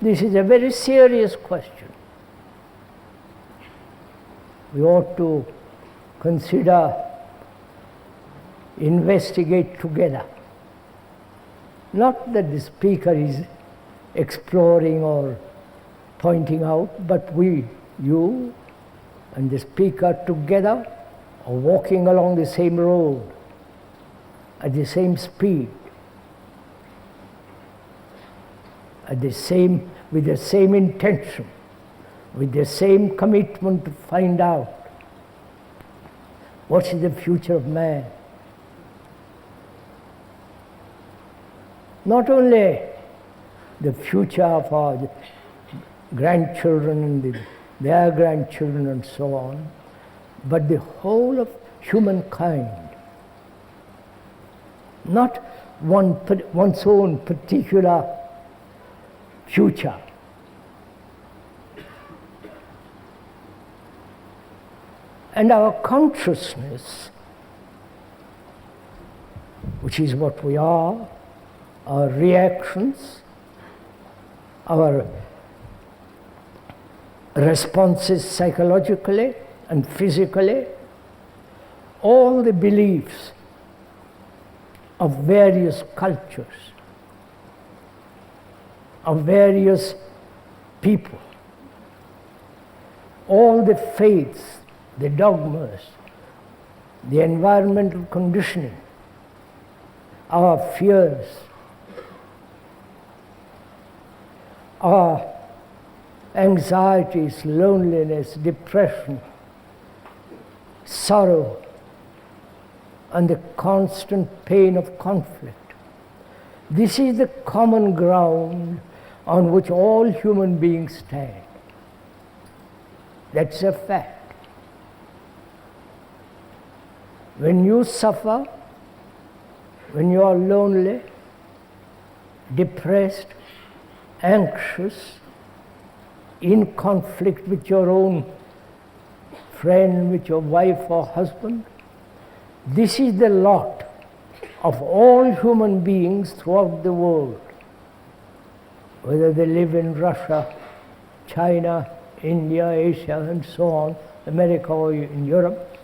This is a very serious question. We ought to consider, investigate together. Not that the speaker is exploring or pointing out, but we, you and the speaker together are walking along the same road at the same speed, with the same intention, with the same commitment to find out what is the future of man. Not only the future of our grandchildren and their grandchildren and so on, but the whole of humankind. Not one's own particular future. And our consciousness, which is what we are, our reactions, our responses psychologically and physically, all the beliefs of various cultures, of various people, all the faiths, the dogmas, the environmental conditioning, our fears, our anxieties, loneliness, depression, sorrow, and the constant pain of conflict. This is the common ground on which all human beings stand. That's a fact. When you suffer, when you are lonely, depressed, anxious, in conflict with your own friend, with your wife or husband, this is the lot of all human beings throughout the world, whether they live in Russia, China, India, Asia, and so on, America or in Europe.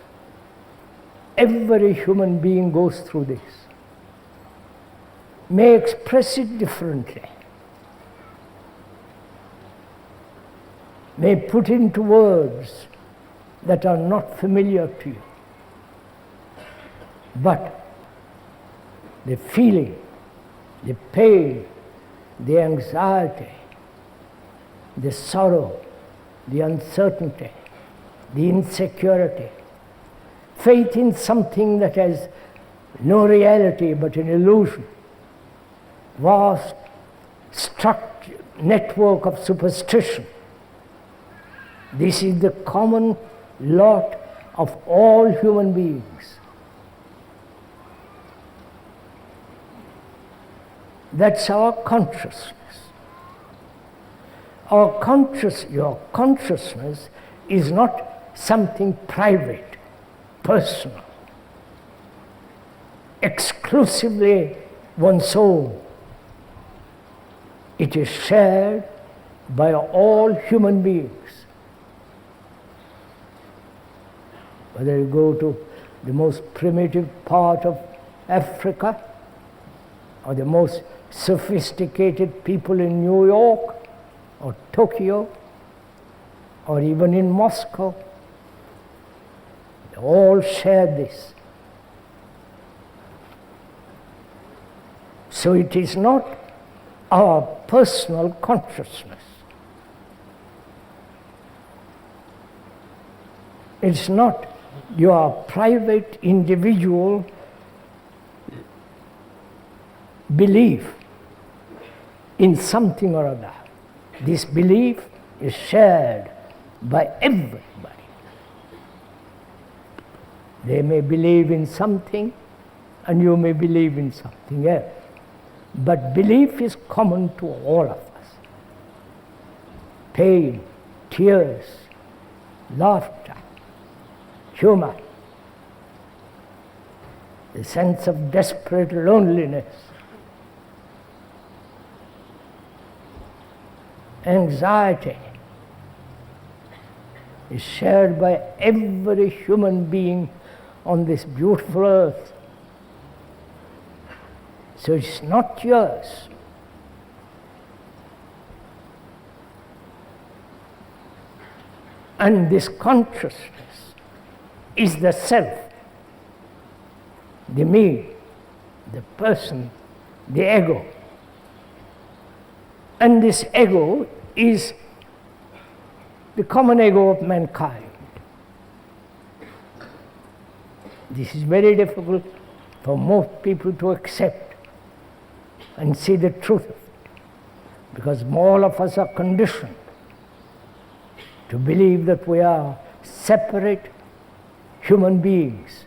Every human being goes through this. May express it differently, may put into words that are not familiar to you. But the feeling, the pain, the anxiety, the sorrow, the uncertainty, the insecurity, faith in something that has no reality but an illusion, vast network of superstition. This is the common lot of all human beings. That's our consciousness. Your consciousness is not something private, personal, exclusively one's own. It is shared by all human beings. Whether you go to the most primitive part of Africa, or the most sophisticated people in New York, or Tokyo, or even in Moscow, they all share this. So it is not our personal consciousness. It's not your private individual belief in something or other. This belief is shared by everybody. They may believe in something and you may believe in something else. But belief is common to all of us. Pain, tears, laughter, humor, the sense of desperate loneliness. anxiety is shared by every human being on this beautiful earth. So it's not yours. And this consciousness is the self, the me, the person, the ego. And this ego is the common ego of mankind. This is very difficult for most people to accept and see the truth of it, because all of us are conditioned to believe that we are separate human beings,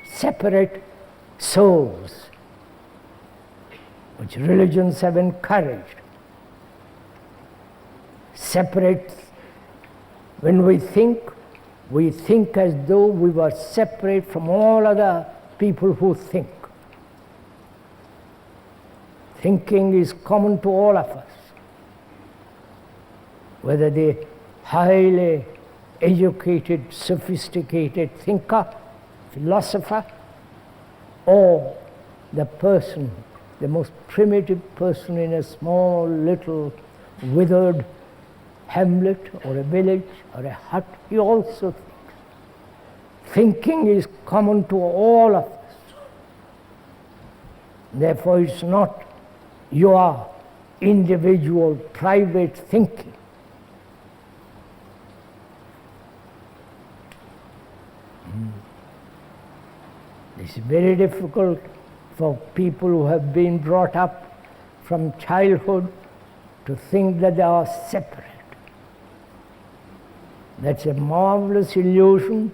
separate souls, which religions have encouraged. Separate, when we think as though we were separate from all other people who think. Thinking is common to all of us, whether the highly educated, sophisticated thinker, philosopher, or the person, the most primitive person in a small, little, withered hamlet or a village or a hut, he also thinks. Thinking is common to all of us. Therefore, it's not your individual, private thinking. It's very difficult for people who have been brought up from childhood to think that they are separate. That's a marvelous illusion,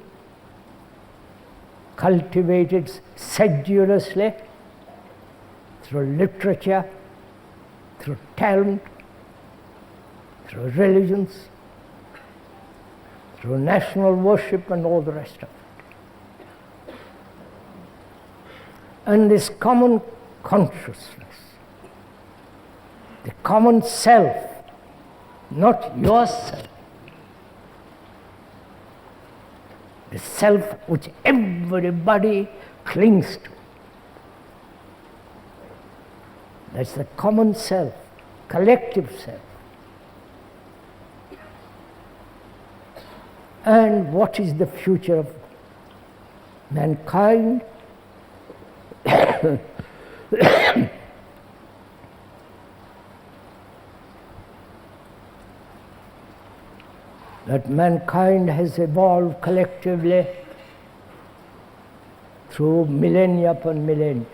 cultivated sedulously through literature, through talent, through religions, through national worship and all the rest of it. And this common consciousness, the common self, not yourself, the self which everybody clings to. That's the common self, collective self. And what is the future of mankind? That mankind has evolved collectively through millennia upon millennia.